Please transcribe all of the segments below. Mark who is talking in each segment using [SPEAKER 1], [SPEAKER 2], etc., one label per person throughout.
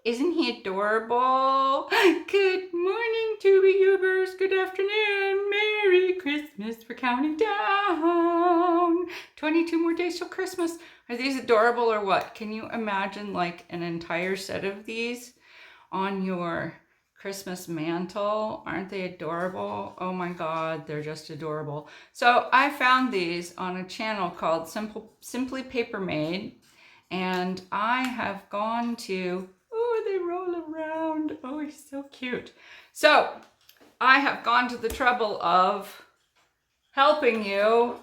[SPEAKER 1] Isn't he adorable? Good morning, Tubby-Ubers. Good afternoon. Merry Christmas. We're counting down. 22 more days till Christmas. Are these adorable or what? Can you imagine like an entire set of these on your Christmas mantle? Aren't they adorable? Oh my God, they're just adorable. So I found these on a channel called Simply Paper Made, and I have gone to, oh, they roll around. Oh, he's so cute. So I have gone to the trouble of helping you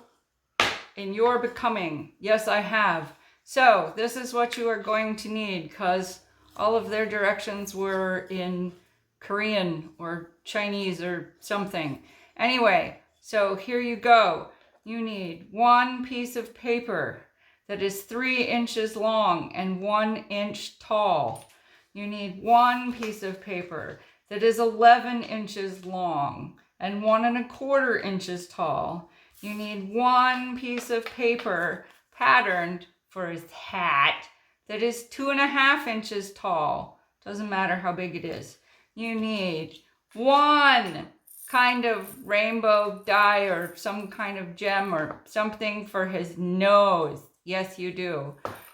[SPEAKER 1] in your becoming. Yes, I have. So this is what you are going to need, because all of their directions were in Korean or Chinese or something. Anyway, so here you go. You need one piece of paper that is 3 inches long and 1 inch tall. You need one piece of paper that is 11 inches long and 1¼ inches tall. You need one piece of paper patterned for his hat that is 2½ inches tall. Doesn't matter how big it is. You need one kind of rainbow dye or some kind of gem or something for his nose. Yes, you do.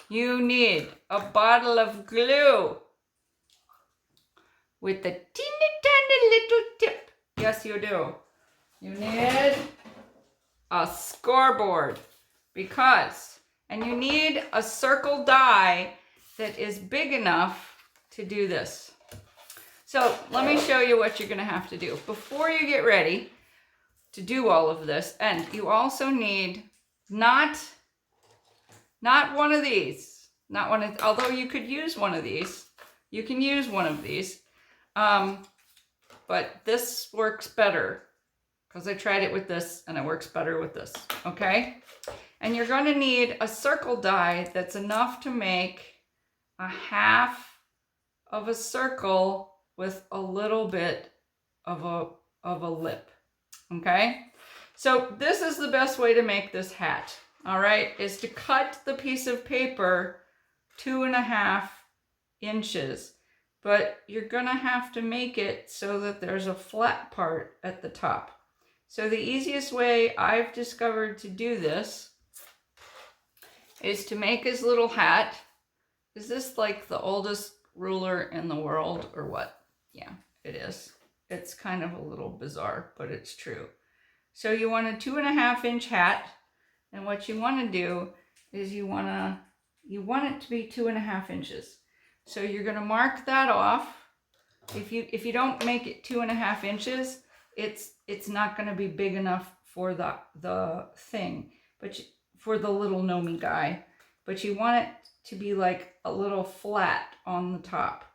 [SPEAKER 1] You need a bottle of glue with a teeny tiny little tip. Yes, you do. You need a scoreboard and you need a circle die that is big enough to do this. So let me show you what you're going to have to do before you get ready to do all of this. And you also need not one of these, although you could use one of these. You can use one of these, but this works better because I tried it with this and it works better with this, okay? And you're going to need a circle die that's enough to make a half of a circle with a little bit of a lip, okay? So this is the best way to make this hat, all right, is to cut the piece of paper 2½ inches, but you're gonna have to make it so that there's a flat part at the top. So the easiest way I've discovered to do this is to make his little hat. Is this like the oldest ruler in the world or what? Yeah, it is. It's kind of a little bizarre, but it's true. So you want a 2½ inch hat, and what you want to do is you want it to be 2½ inches. So you're going to mark that off. If you don't make it 2½ inches, it's not going to be big enough for the thing, but for the little gnome guy. But you want it to be like a little flat on the top.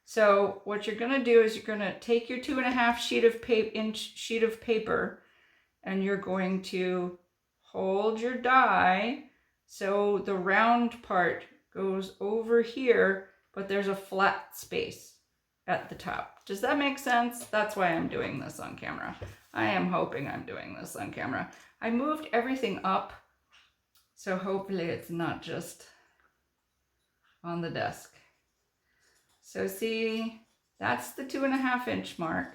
[SPEAKER 1] So what you're going to do is you're going to take your 2½ inch sheet of paper, and you're going to hold your die so the round part goes over here, but there's a flat space at the top. Does that make sense? That's why I'm doing this on camera. I am hoping I'm doing this on camera. I moved everything up, so hopefully it's not just on the desk. So see, that's the 2½ inch mark,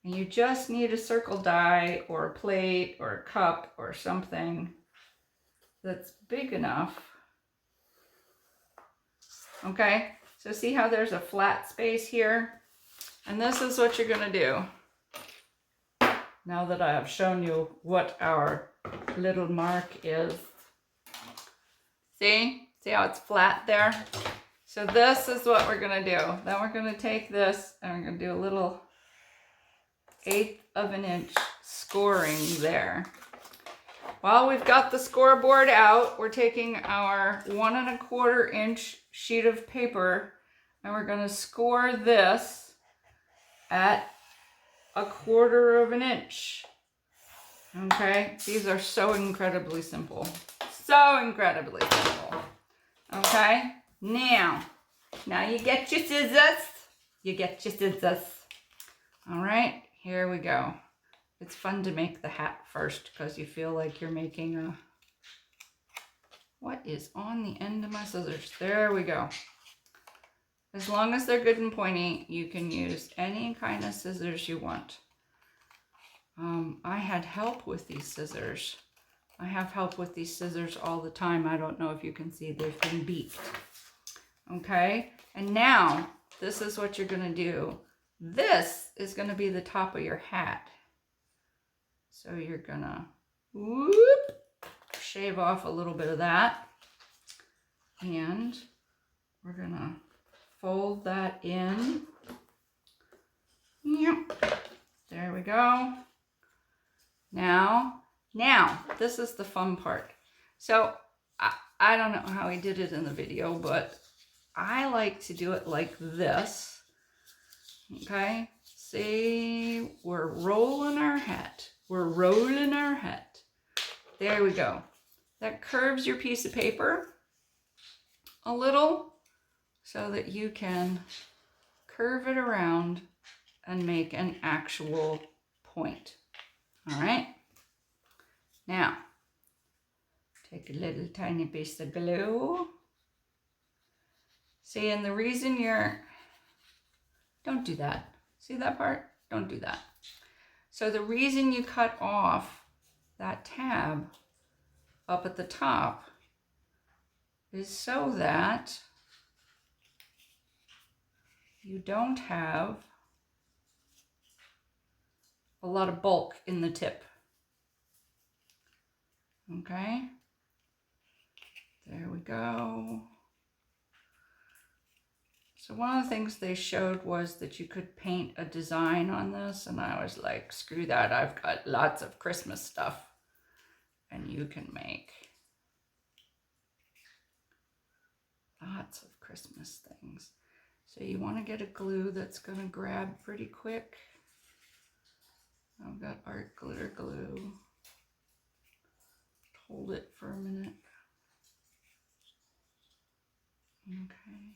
[SPEAKER 1] and you just need a circle die or a plate or a cup or something that's big enough. Okay, so see how there's a flat space here? And this is what you're gonna do. Now that I have shown you what our little mark is. See how it's flat there? So this is what we're gonna do. Then we're gonna take this and we're gonna do a little 1/8 of an inch scoring there. While we've got the scoreboard out, we're taking our 1¼ inch sheet of paper and we're gonna score this at 1/4 of an inch. Okay, these are so incredibly simple. So incredibly simple. Okay, now you get your scissors. All right, here we go. It's fun to make the hat first because you feel like you're making a... What is on the end of my scissors? There we go. As long as they're good and pointy, you can use any kind of scissors you want. I had help with these scissors. I have help with these scissors all the time. I don't know if you can see, they've been beaked. Okay, and now this is what you're gonna do. This is gonna be the top of your hat. So you're gonna whoop, shave off a little bit of that. And we're gonna fold that in. Yep. There we go. Now, this is the fun part. So I don't know how he did it in the video, but I like to do it like this. Okay, see, we're rolling our hat. We're rolling our hat. There we go. That curves your piece of paper a little so that you can curve it around and make an actual point. All right. Now, take a little tiny piece of glue. See, and the reason don't do that. See that part? Don't do that. So the reason you cut off that tab up at the top is so that you don't have a lot of bulk in the tip. Okay, there we go. So one of the things they showed was that you could paint a design on this, and I was like, screw that, I've got lots of Christmas stuff. And you can make lots of Christmas things. So you want to get a glue that's going to grab pretty quick. I've got art glitter glue. Hold it for a minute. Okay.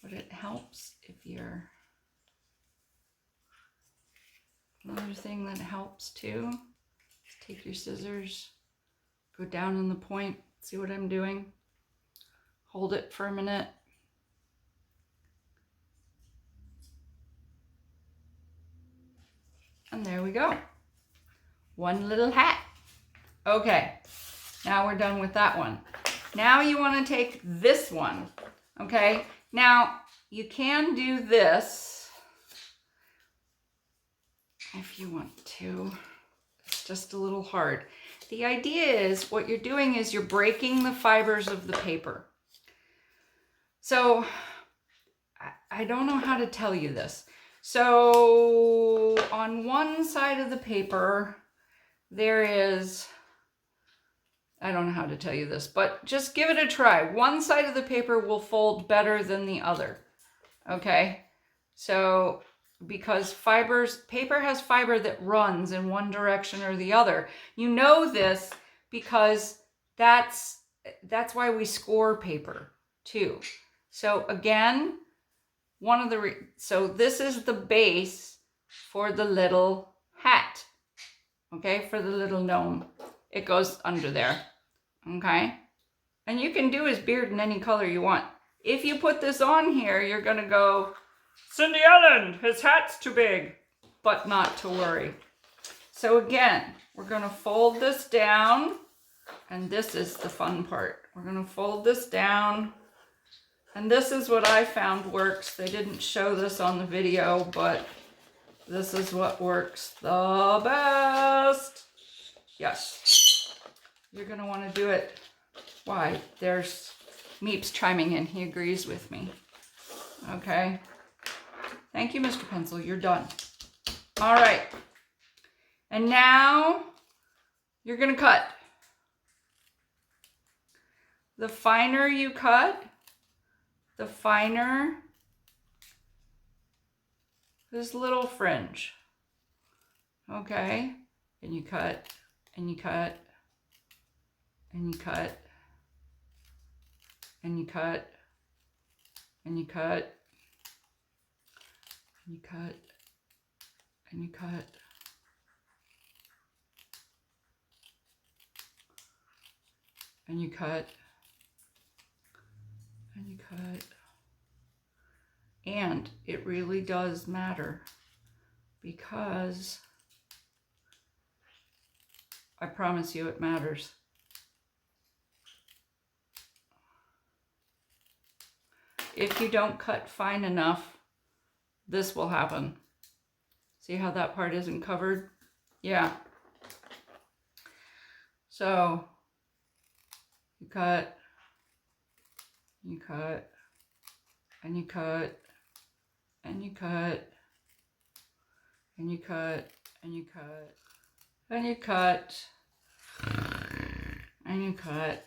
[SPEAKER 1] But it helps if you're... Another thing that helps too is take your scissors, go down in the point, see what I'm doing? Hold it for a minute. And there we go. One little hat. Okay, now we're done with that one. Now you want to take this one, okay? Now, you can do this if you want to. It's just a little hard. The idea is, what you're doing is you're breaking the fibers of the paper. So, I don't know how to tell you this. So, on one side of the paper, there is... I don't know how to tell you this, but just give it a try. One side of the paper will fold better than the other, okay? So, because paper has fiber that runs in one direction or the other. You know this because that's why we score paper too. So again, so this is the base for the little hat, okay? For the little gnome. It goes under there. Okay, and you can do his beard in any color you want. If you put this on here, you're gonna go, Cindy Ellen, his hat's too big, but not to worry. So again, we're gonna fold this down, and this is the fun part. We're gonna fold this down, and this is what I found works. They didn't show this on the video, but this is what works the best. Yes. You're going to want to do it. Why? There's Meeps chiming in. He agrees with me. Okay. Thank you, Mr. Pencil. You're done. All right. And now you're going to cut. The finer you cut, the finer this little fringe. Okay. And you cut, and you cut, and you cut, and you cut, and you cut, and you cut, and you cut, and you cut, and you cut, And it really does matter, because I promise you it matters. If you don't cut fine enough, this will happen. See how that part isn't covered? Yeah. So you cut, you cut, and you cut, and you cut, and you cut, and you cut, and you cut, and you cut,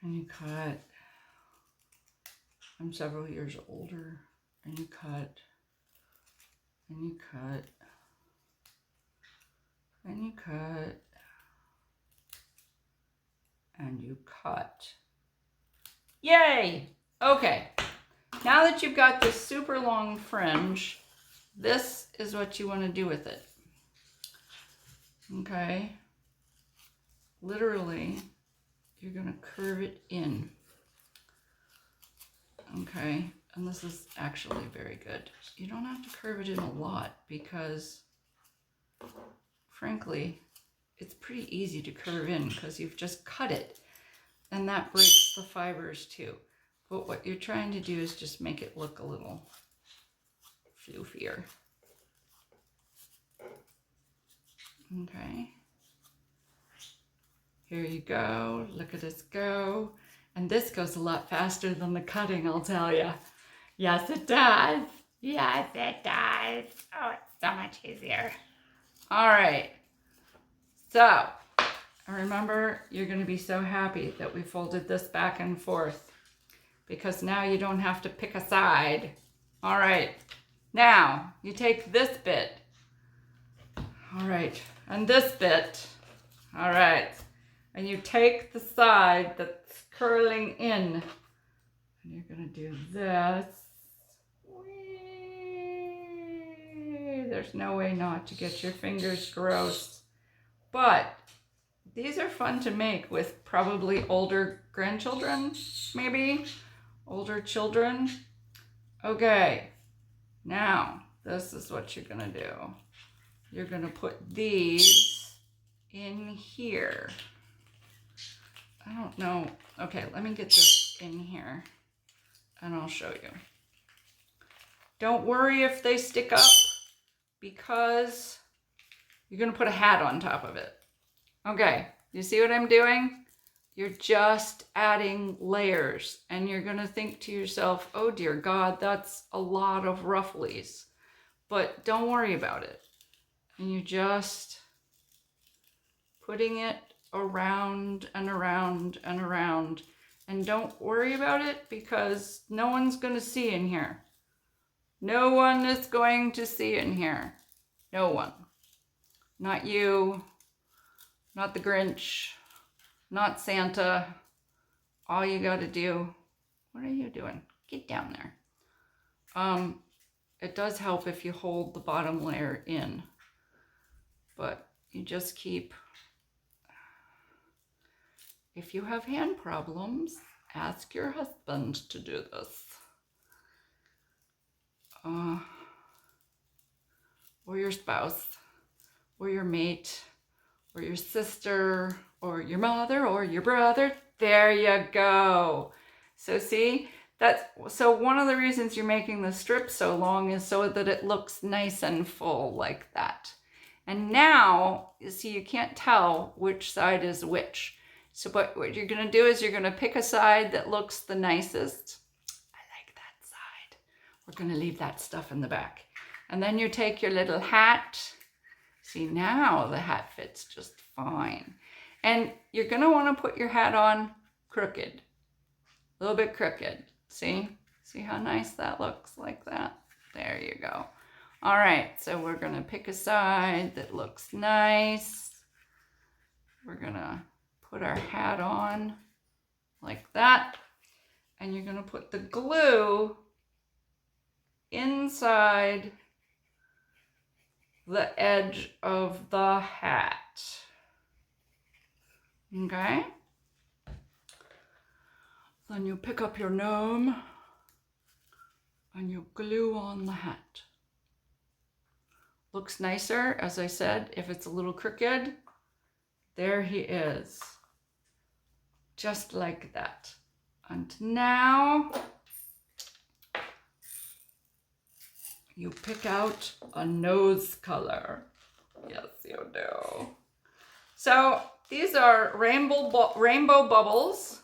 [SPEAKER 1] and you cut. I'm several years older, and you cut, and you cut, and you cut, and you cut. Yay! Okay, now that you've got this super long fringe, this is what you want to do with it. Okay, literally, you're going to curve it in. Okay, and this is actually very good. You don't have to curve it in a lot because, frankly, it's pretty easy to curve in because you've just cut it, and that breaks the fibers too. But what you're trying to do is just make it look a little floofier. Okay. Here you go. Look at us go. And this goes a lot faster than the cutting, I'll tell you. Yes, it does. Yes, it does. Oh, it's so much easier. All right. So, remember, you're going to be so happy that we folded this back and forth, because now you don't have to pick a side. All right. Now, you take this bit. All right. And this bit. All right. And you take the side that's curling in, and you're going to do this. Whee! There's no way not to get your fingers gross. But these are fun to make with probably older grandchildren, maybe older children. Okay, now this is what you're going to do. You're going to put these in here. I don't know. Okay, let me get this in here and I'll show you. Don't worry if they stick up, because you're going to put a hat on top of it. Okay, you see what I'm doing? You're just adding layers, and you're going to think to yourself, oh dear God, that's a lot of rufflies. But don't worry about it. And you're just putting it around and around and around. And don't worry about it, because no one's going to see in here. No one is going to see in here. No one. Not you. Not the Grinch. Not Santa. All you got to do. What are you doing? Get down there. It does help if you hold the bottom layer in. But you just keep. If you have hand problems, ask your husband to do this. Or your spouse, or your mate, or your sister, or your mother, or your brother. There you go. So see, so one of the reasons you're making the strip so long is so that it looks nice and full like that. And now, you see, you can't tell which side is which. So what you're going to do is you're going to pick a side that looks the nicest. I like that side. We're going to leave that stuff in the back. And then you take your little hat. See, now the hat fits just fine. And you're going to want to put your hat on crooked. A little bit crooked. See? See how nice that looks like that? There you go. All right, so we're going to pick a side that looks nice. We're going to put our hat on like that. And you're going to put the glue inside the edge of the hat. Okay? Then you pick up your gnome and you glue on the hat. Looks nicer, as I said, if it's a little crooked. There he is, just like that. And now you pick out a nose color. Yes, you do. So these are rainbow bubbles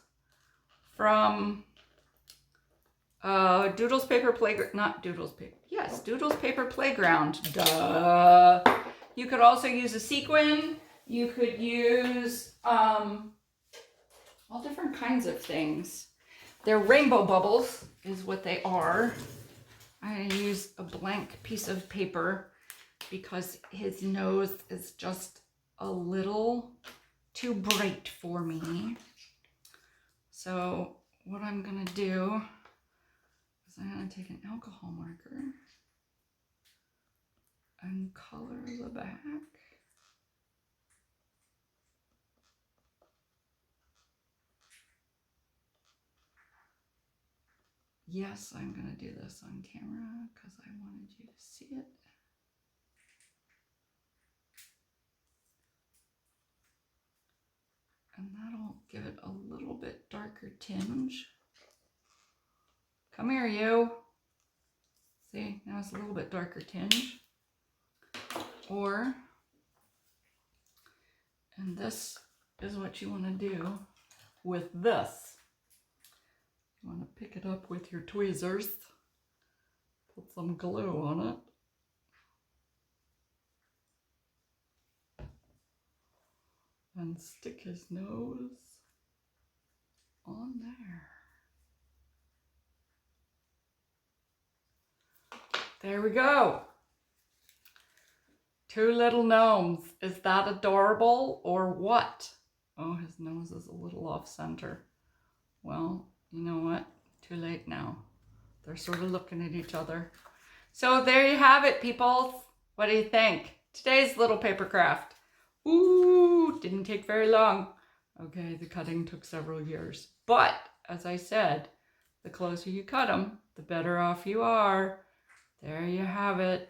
[SPEAKER 1] from Doodle's Paper Playground, not Doodle's Paper, yes, Doodle's Paper Playground, duh. You could also use a sequin. You could use all different kinds of things. They're rainbow bubbles is what they are. I use a blank piece of paper because his nose is just a little too bright for me. So what I'm gonna do is I'm gonna take an alcohol marker and color the back. Yes, I'm gonna do this on camera because I wanted you to see it. And that'll give it a little bit darker tinge. Come here, you. See, now it's a little bit darker tinge. Or, and this is what you want to do with this. You want to pick it up with your tweezers, put some glue on it, and stick his nose on there. There we go. Two little gnomes. Is that adorable or what? Oh, his nose is a little off center. Well, you know what? Too late now. They're sort of looking at each other. So there you have it, people. What do you think? Today's little paper craft. Ooh, didn't take very long. Okay, the cutting took several years. But, as I said, the closer you cut them, the better off you are. There you have it.